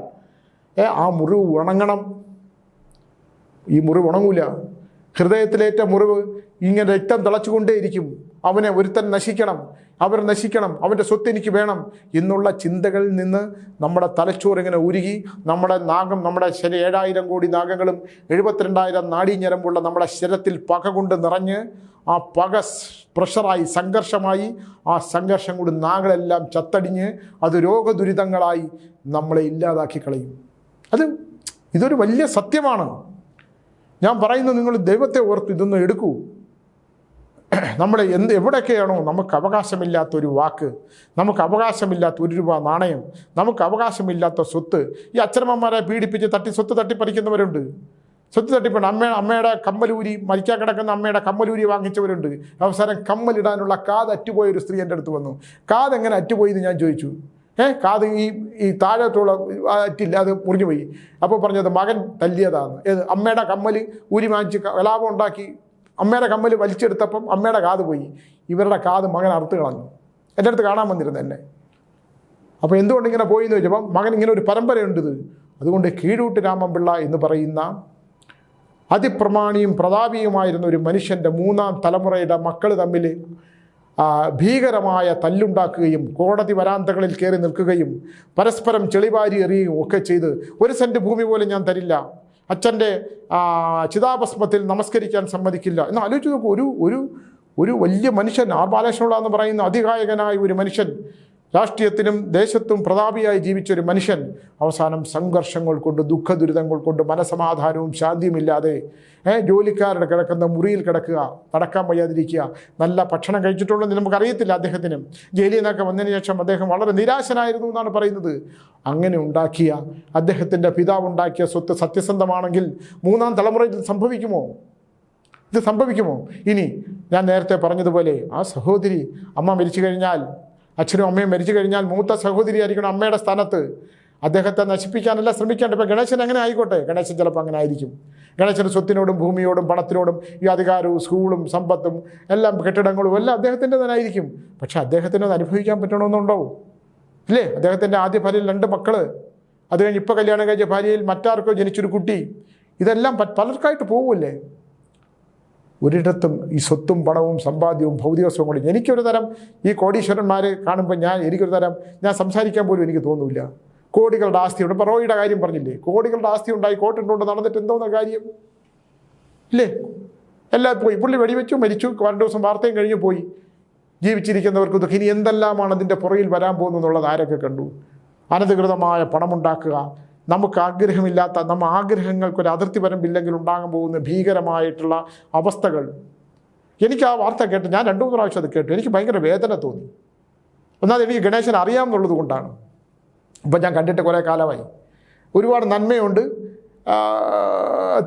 ആ മുറിവ് ഉണങ്ങണം. ഈ മുറിവ് ഉണങ്ങൂല. ഹൃദയത്തിലേറ്റ മുറിവ് ഇങ്ങനെ രക്തം തിളച്ചുകൊണ്ടേയിരിക്കും. അവനെ ഒരുത്തൻ നശിക്കണം, അവർ നശിക്കണം, അവൻ്റെ സ്വത്ത് എനിക്ക് വേണം എന്നുള്ള ചിന്തകളിൽ നിന്ന് നമ്മുടെ തലച്ചോറിങ്ങനെ ഉരുകി നമ്മുടെ നാഗം, നമ്മുടെ 7,000 കോടി നാഗങ്ങളും 72,000 നാഡീഞരമ്പുള്ള നമ്മുടെ ശരീരത്തിൽ പക കൊണ്ട് നിറഞ്ഞ് ആ പക പ്രഷറായി സംഘർഷമായി ആ സംഘർഷം കൊണ്ട് നാഗങ്ങളെല്ലാം ചത്തടിഞ്ഞ് അത് രോഗദുരിതങ്ങളായി നമ്മളെ ഇല്ലാതാക്കി കളയും. ഇതൊരു വലിയ സത്യമാണ്. ഞാൻ പറയുന്നത് നിങ്ങൾ ദൈവത്തെ ഓർത്ത് ഇതൊന്നും എടുക്കൂ. നമ്മളെ എവിടെയൊക്കെയാണോ നമുക്ക് അവകാശമില്ലാത്തൊരു വാക്ക്, നമുക്ക് അവകാശമില്ലാത്ത 1 രൂപ നാണയം, നമുക്ക് അവകാശമില്ലാത്ത സ്വത്ത്, ഈ അച്ഛനമ്മമാരെ പീഡിപ്പിച്ച് സ്വത്ത് തട്ടിപ്പറിക്കുന്നവരുണ്ട്. സ്വത്ത് തട്ടിപ്പാണ്. അമ്മയുടെ കമ്മലൂരി, മരിക്കാൻ കിടക്കുന്ന അമ്മയുടെ കമ്മലൂരി വാങ്ങിച്ചവരുണ്ട്. അവസാനം കമ്മലിടാനുള്ള കാത് അറ്റുപോയൊരു സ്ത്രീ എൻ്റെ അടുത്ത് വന്നു. കാത് എങ്ങനെ അറ്റുപോയി എന്ന് ഞാൻ ചോദിച്ചു. കാത് ഈ താഴോട്ടുള്ള അറ്റില്ല, അത് മുറിഞ്ഞു പോയി. അപ്പോൾ പറഞ്ഞത് മകൻ തല്ലിയതാണ്. അമ്മയുടെ കമ്മൽ ഊരി വാങ്ങിച്ച് കലാപം ഉണ്ടാക്കി അമ്മയുടെ കമ്മൽ വലിച്ചെടുത്തപ്പം അമ്മയുടെ കാത് പോയി. ഇവരുടെ കാത് മകൻ അറുത്ത് കളഞ്ഞു. എൻ്റെ അടുത്ത് കാണാൻ വന്നിരുന്നു എന്നെ. അപ്പോൾ എന്തുകൊണ്ട് ഇങ്ങനെ പോയി എന്ന് ചോദിച്ചപ്പം മകൻ ഇങ്ങനെ ഒരു പരമ്പരയുണ്ട്. അതുകൊണ്ട് കീഴൂട്ട് രാമൻപിള്ള എന്ന് പറയുന്ന അതിപ്രമാണിയും പ്രതാപിയുമായിരുന്ന ഒരു മനുഷ്യൻ്റെ 3ാം തലമുറയുടെ മക്കൾ തമ്മിൽ ഭീകരമായ തല്ലുണ്ടാക്കുകയും കോടതി വരാന്തകളിൽ കയറി നിൽക്കുകയും പരസ്പരം ചെളിവാരി എറിയുകയും ഒക്കെ ചെയ്ത് 1 സെൻറ്റ് ഭൂമി പോലും ഞാൻ തരില്ല, അച്ഛൻ്റെ ചിതാഭസ്മത്തിൽ നമസ്കരിക്കാൻ സമ്മതിക്കില്ല എന്ന് ആലോചിച്ച് നോക്കൂ. ഒരു വലിയ മനുഷ്യൻ, ബാലകൃഷ്ണപിള്ള എന്ന് പറയുന്ന അതികായകനായ ഒരു മനുഷ്യൻ, രാഷ്ട്രീയത്തിനും ദേശത്തും പ്രതാപിയായി ജീവിച്ചൊരു മനുഷ്യൻ അവസാനം സംഘർഷങ്ങൾ കൊണ്ട് ദുഃഖദുരിതങ്ങൾ കൊണ്ട് മനസമാധാനവും ശാന്തിയുമില്ലാതെ ജോലിക്കാരുടെ കിടക്കുന്ന മുറിയിൽ കിടക്കുക, നടക്കാൻ വയ്യാതിരിക്കുക. നല്ല ഭക്ഷണം കഴിച്ചിട്ടുള്ളതെന്ന് നമുക്കറിയത്തില്ല. അദ്ദേഹത്തിന് ജയിലിൽ നിന്നൊക്കെ വന്നതിന് ശേഷം അദ്ദേഹം വളരെ നിരാശനായിരുന്നു എന്നാണ് പറയുന്നത്. അങ്ങനെ ഉണ്ടാക്കിയ അദ്ദേഹത്തിൻ്റെ പിതാവ് ഉണ്ടാക്കിയ സ്വത്ത് സത്യസന്ധമാണെങ്കിൽ 3ാം തലമുറയിൽ ഇത് സംഭവിക്കുമോ? ഇനി ഞാൻ നേരത്തെ പറഞ്ഞതുപോലെ ആ സഹോദരി, അമ്മ മരിച്ചു കഴിഞ്ഞാൽ, അച്ഛനും അമ്മയും മരിച്ചു കഴിഞ്ഞാൽ മൂത്ത സഹോദരി ആയിരിക്കണം അമ്മയുടെ സ്ഥാനത്ത്. അദ്ദേഹത്തെ നശിപ്പിക്കാനല്ല ശ്രമിക്കേണ്ടത്. ഇപ്പോൾ ഗണേശൻ അങ്ങനെ ആയിക്കോട്ടെ, ഗണേശൻ ചിലപ്പോൾ അങ്ങനെ ആയിരിക്കും. ഗണേശന് സ്വത്തിനോടും ഭൂമിയോടും പണത്തിനോടും ഈ അധികാരവും സ്കൂളും സമ്പത്തും എല്ലാം കെട്ടിടങ്ങളും എല്ലാം അദ്ദേഹത്തിൻ്റെ തന്നെ ആയിരിക്കും. പക്ഷെ അദ്ദേഹത്തിന് അത് അനുഭവിക്കാൻ പറ്റണമെന്നുണ്ടോ? ഇല്ലേ? അദ്ദേഹത്തിൻ്റെ ആദ്യ ഭാര്യയിൽ 2 മക്കൾ, അത് കഴിഞ്ഞ് ഇപ്പോൾ കല്യാണം കഴിച്ച ഭാര്യയിൽ മറ്റാർക്കോ ജനിച്ചൊരു കുട്ടി, ഇതെല്ലാം പലർക്കായിട്ട് പോവുമല്ലേ? ഒരിടത്തും ഈ സ്വത്തും പണവും സമ്പാദ്യവും ഭൗതിക സുഖങ്ങളും, എനിക്കൊരു തരം ഈ കോടീശ്വരന്മാർ കാണുമ്പോൾ എനിക്കൊരു തരം ഞാൻ സംസാരിക്കാൻ പോലും എനിക്ക് തോന്നില്ല. കോടികളുടെ ആസ്തിയുണ്ട്. ഇപ്പോൾ റോയിയുടെ കാര്യം പറഞ്ഞില്ലേ, കോടികളുടെ ആസ്തി ഉണ്ടായി കോട്ടുണ്ടോണ്ട് നടന്നിട്ട് എന്തോന്ന കാര്യം ഇല്ലേ? എല്ലാം പോയി. പുള്ളി വെടിവെച്ചു, മരിച്ചു, 2 ദിവസം വാർത്തയും കഴിഞ്ഞ് പോയി. ജീവിച്ചിരിക്കുന്നവർക്ക് ഇതൊക്കെ ഇനി എന്തെല്ലാമാണ് അതിൻ്റെ പുറകിൽ വരാൻ പോകുന്നതെന്നുള്ളത് ആരൊക്കെ കണ്ടു? അനധികൃതമായ പണമുണ്ടാക്കുക, നമുക്ക് ആഗ്രഹമില്ലാത്ത ആഗ്രഹങ്ങൾക്കൊരു അതിർത്തി വരമ്പില്ലെങ്കിൽ ഉണ്ടാകാൻ പോകുന്ന ഭീകരമായിട്ടുള്ള അവസ്ഥകൾ. എനിക്ക് ആ വാർത്ത കേട്ട് ഞാൻ 2-3 പ്രാവശ്യം അത് കേട്ടു. എനിക്ക് ഭയങ്കര വേദന തോന്നി. എന്നാൽ എനിക്ക് ഗണേശൻ അറിയാമെന്നുള്ളത് കൊണ്ടാണ്. ഇപ്പം ഞാൻ കണ്ടിട്ട് കുറേ കാലമായി. ഒരുപാട് നന്മയുണ്ട്,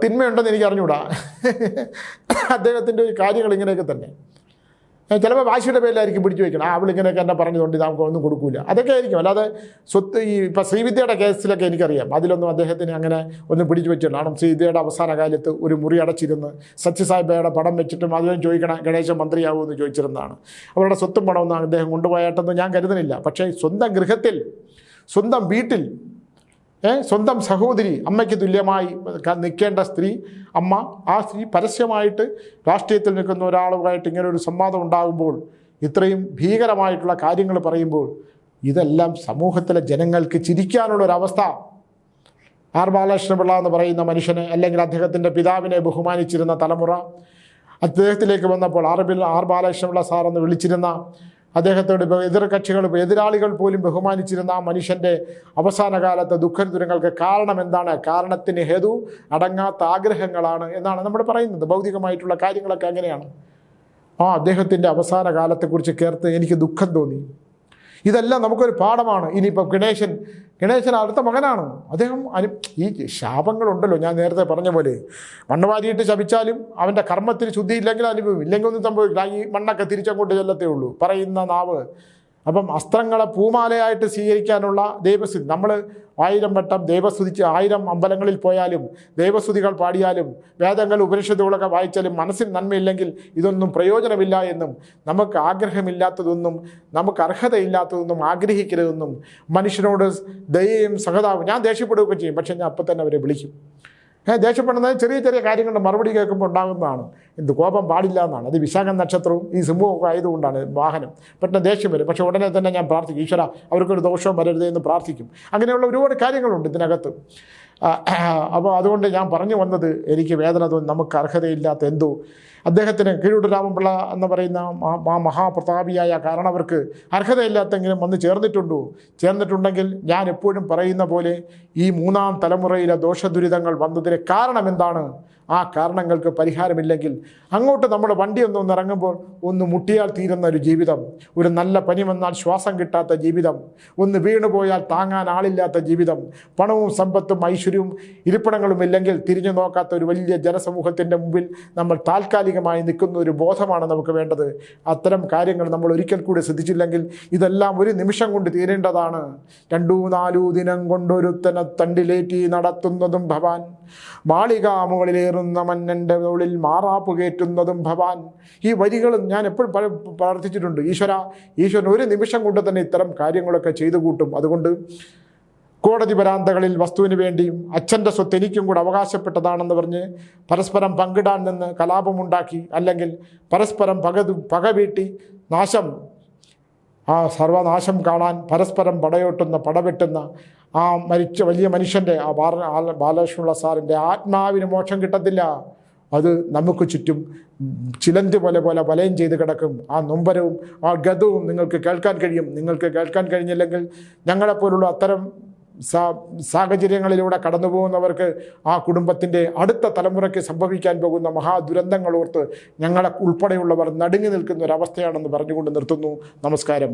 തിന്മയുണ്ടെന്ന് എനിക്ക് അറിഞ്ഞുകൂടാ. അദ്ദേഹത്തിൻ്റെ കാര്യങ്ങൾ ഇങ്ങനെയൊക്കെ തന്നെ. ചിലപ്പോൾ വാശിയുടെ പേരിലായിരിക്കും പിടിച്ചു വയ്ക്കണം. അവളിങ്ങനെയൊക്കെ എന്നെ പറഞ്ഞതുകൊണ്ട് ഇത് നമുക്ക് ഒന്നും കൊടുക്കില്ല, അതൊക്കെ ആയിരിക്കും. അല്ലാതെ സ്വത്ത് ഇപ്പം ശ്രീവിദ്യയുടെ കേസിലൊക്കെ എനിക്കറിയാം, അതിലൊന്നും അദ്ദേഹത്തിന് അങ്ങനെ ഒന്നും പിടിച്ചു വെച്ചില്ല. കാരണം ശ്രീവിദ്യയുടെ അവസാന കാലത്ത് ഒരു മുറി അടച്ചിരുന്ന് സത്യസായിബയുടെ പടം വെച്ചിട്ടും അതിനും ചോദിക്കണം ഗണേശൻ മന്ത്രിയാവുമെന്ന് ചോദിച്ചിരുന്നതാണ്. അവരുടെ സ്വത്തും പണമൊന്നും അദ്ദേഹം കൊണ്ടുപോയിട്ടെന്ന് ഞാൻ കരുതുന്നില്ല. പക്ഷേ സ്വന്തം ഗൃഹത്തിൽ, സ്വന്തം വീട്ടിൽ, സ്വന്തം സഹോദരി, അമ്മയ്ക്ക് തുല്യമായി നിൽക്കേണ്ട സ്ത്രീ, അമ്മ, ആ സ്ത്രീ പരസ്യമായിട്ട് രാഷ്ട്രീയത്തിൽ നിൽക്കുന്ന ഒരാളുമായിട്ട് ഇങ്ങനെ ഒരു സംവാദം ഉണ്ടാകുമ്പോൾ, ഇത്രയും ഭീകരമായിട്ടുള്ള കാര്യങ്ങൾ പറയുമ്പോൾ, ഇതെല്ലാം സമൂഹത്തിലെ ജനങ്ങൾക്ക് ചിരിക്കാനുള്ളൊരവസ്ഥ. ആർ ബാലകൃഷ്ണപിള്ള എന്ന് പറയുന്ന മനുഷ്യനെ, അല്ലെങ്കിൽ അദ്ദേഹത്തിൻ്റെ പിതാവിനെ ബഹുമാനിച്ചിരുന്ന തലമുറ, അദ്ദേഹത്തിലേക്ക് വന്നപ്പോൾ ആർ ബാലകൃഷ്ണപിള്ള സാർ എന്ന് വിളിച്ചിരുന്ന, അദ്ദേഹത്തോട് എതിരാളികൾ പോലും ബഹുമാനിച്ചിരുന്ന ആ മനുഷ്യൻ്റെ അവസാന കാലത്തെ ദുഃഖദുരങ്ങൾക്ക് കാരണം എന്താണ്? കാരണത്തിന് ഹേതു അടങ്ങാത്ത ആഗ്രഹങ്ങളാണ് എന്നാണ് നമ്മൾ പറയുന്നത്. ഭൗതികമായിട്ടുള്ള കാര്യങ്ങളൊക്കെ അങ്ങനെയാണ്. അദ്ദേഹത്തിൻ്റെ അവസാന കാലത്തെക്കുറിച്ച് കേർത്ത് എനിക്ക് ദുഃഖം തോന്നി. ഇതെല്ലാം നമുക്കൊരു പാഠമാണ്. ഇനിയിപ്പോൾ ഗണേശൻ അടുത്ത മകനാണ്. അദ്ദേഹം ഈ ശാപങ്ങളുണ്ടല്ലോ, ഞാൻ നേരത്തെ പറഞ്ഞ പോലെ, മണ്ണ് വാരിയിട്ട് ശപിച്ചാലും അവൻ്റെ കർമ്മത്തിന് ശുദ്ധിയില്ലെങ്കിൽ അനുഭവം, ഇല്ലെങ്കിൽ ഒന്നും സംഭവിക്കില്ല. ഈ മണ്ണൊക്കെ തിരിച്ചങ്ങോട്ട് ചെല്ലത്തേ ഉള്ളൂ, പറയുന്ന നാവ്. അപ്പം അസ്ത്രങ്ങളെ പൂമാലയായിട്ട് സ്വീകരിക്കാനുള്ള ദൈവസ്തുതി, നമ്മൾ 1000 വട്ടം ദൈവസ്തുതിച്ച് 1000 അമ്പലങ്ങളിൽ പോയാലും ദൈവസ്തുതികൾ പാടിയാലും വേദങ്ങൾ ഉപനിഷത്തുകളൊക്കെ വായിച്ചാലും മനസ്സിൽ നന്മയില്ലെങ്കിൽ ഇതൊന്നും പ്രയോജനമില്ല എന്നും, നമുക്ക് ആഗ്രഹമില്ലാത്തതൊന്നും, നമുക്ക് അർഹതയില്ലാത്തതൊന്നും ആഗ്രഹിക്കരുതെന്നും, മനുഷ്യനോട് ദയയും സഹതാവും. ഞാൻ ദേഷ്യപ്പെടുകയൊക്കെ ചെയ്യും, പക്ഷേ ഞാൻ അപ്പം തന്നെ അവരെ വിളിക്കും. ദേഷ്യപ്പെടുന്നത് ചെറിയ ചെറിയ കാര്യങ്ങളുടെ മറുപടി കേൾക്കുമ്പോൾ ഉണ്ടാകുന്നതാണ്. കോപം പാടില്ല എന്നാണ്. അത് വിശാഖം നക്ഷത്രവും ഈ സിംഹവും ആയതുകൊണ്ടാണ് വാഹനം. പെട്ടെന്ന് ദേഷ്യം വരും. പക്ഷേ ഉടനെ തന്നെ ഞാൻ പ്രാർത്ഥിക്കും, ഈശ്വര അവർക്കൊരു ദോഷവും വരരുത് എന്ന് പ്രാർത്ഥിക്കും. അങ്ങനെയുള്ള ഒരുപാട് കാര്യങ്ങളുണ്ട് ഇതിനകത്ത്. അപ്പോൾ അതുകൊണ്ട് ഞാൻ പറഞ്ഞു വന്നത്, എനിക്ക് വേദന തോന്നി. നമുക്ക് അർഹതയില്ലാത്ത എന്തോ അദ്ദേഹത്തിന് കീഴൂട്ട് രാമൻപിള്ള എന്ന് പറയുന്ന ആ മഹാപ്രതാപിയായ കാരണവർക്ക് അർഹതയില്ലാത്തെങ്കിലും വന്ന് ചേർന്നിട്ടുണ്ടെങ്കിൽ ഞാൻ എപ്പോഴും പറയുന്ന പോലെ ഈ 3ാം തലമുറയിലെ ദോഷദുരിതങ്ങൾ വന്നതിന് കാരണം എന്താണ്? ആ കാരണങ്ങൾക്ക് പരിഹാരമില്ലെങ്കിൽ അങ്ങോട്ട് നമ്മൾ വണ്ടി ഒന്ന് ഇറങ്ങുമ്പോൾ ഒന്ന് മുട്ടിയാൽ തീരുന്ന ഒരു ജീവിതം, ഒരു നല്ല പനി വന്നാൽ ശ്വാസം കിട്ടാത്ത ജീവിതം, ഒന്ന് വീണുപോയാൽ താങ്ങാൻ ആളില്ലാത്ത ജീവിതം, പണവും സമ്പത്തും ഐശ്വര്യവും ഇരിപ്പിടങ്ങളും ഇല്ലെങ്കിൽ തിരിഞ്ഞു നോക്കാത്ത ഒരു വലിയ ജനസമൂഹത്തിൻ്റെ മുമ്പിൽ നമ്മൾ താൽക്കാലികമായി നിൽക്കുന്ന ഒരു ബോധമാണ് നമുക്ക് വേണ്ടത്. അത്തരം കാര്യങ്ങൾ നമ്മൾ ഒരിക്കൽ കൂടി ശ്രദ്ധിച്ചില്ലെങ്കിൽ ഇതെല്ലാം ഒരു നിമിഷം കൊണ്ട് തീരേണ്ടതാണ്. 2-4 ദിനം കൊണ്ടൊരുത്തനെ തണ്ടിലേറ്റി നടത്തുന്നതും ഭവാൻ, മാളികാമുകളിലേറുന്ന മന്നൻ്റെ ഉള്ളിൽ മാറാപ്പ് കയറ്റുന്നതും ഭവാൻ. ഈ വരികളും ഞാൻ എപ്പോഴും പ്രാർത്ഥിച്ചിട്ടുണ്ട്. ഈശ്വരൻ ഒരു നിമിഷം കൊണ്ട് തന്നെ ഇത്തരം കാര്യങ്ങളൊക്കെ ചെയ്തു കൂട്ടും. അതുകൊണ്ട് കോടതി വരാന്തകളിൽ വസ്തുവിന് വേണ്ടിയും അച്ഛൻ്റെ സ്വത്ത് എനിക്കും കൂടെ അവകാശപ്പെട്ടതാണെന്ന് പറഞ്ഞ് പരസ്പരം പങ്കിടാൻ നിന്ന് കലാപമുണ്ടാക്കി, അല്ലെങ്കിൽ പരസ്പരം പക വീട്ടി സർവനാശം കാണാൻ പരസ്പരം പടവെട്ടുന്ന ആ മരിച്ച വലിയ മനുഷ്യൻ്റെ ബാലകൃഷ്ണപിള്ള സാറിൻ്റെ ആത്മാവിന് മോക്ഷം കിട്ടത്തില്ല. അത് നമുക്ക് ചുറ്റും ചിലന്തി പോലെ വലയം ചെയ്ത് കിടക്കും. ആ നൊമ്പരവും ആ ഗതവും നിങ്ങൾക്ക് കേൾക്കാൻ കഴിയും. നിങ്ങൾക്ക് കേൾക്കാൻ കഴിഞ്ഞില്ലെങ്കിൽ ഞങ്ങളെപ്പോലുള്ള അത്തരം സാഹചര്യങ്ങളിലൂടെ കടന്നു പോകുന്നവർക്ക്, ആ കുടുംബത്തിൻ്റെ അടുത്ത തലമുറയ്ക്ക് സംഭവിക്കാൻ പോകുന്ന മഹാദുരന്തങ്ങൾ ഓർത്ത് ഞങ്ങളെ ഉൾപ്പെടെയുള്ളവർ നടുങ്ങി നിൽക്കുന്ന ഒരവസ്ഥയാണെന്ന് പറഞ്ഞുകൊണ്ട് നിർത്തുന്നു. നമസ്കാരം.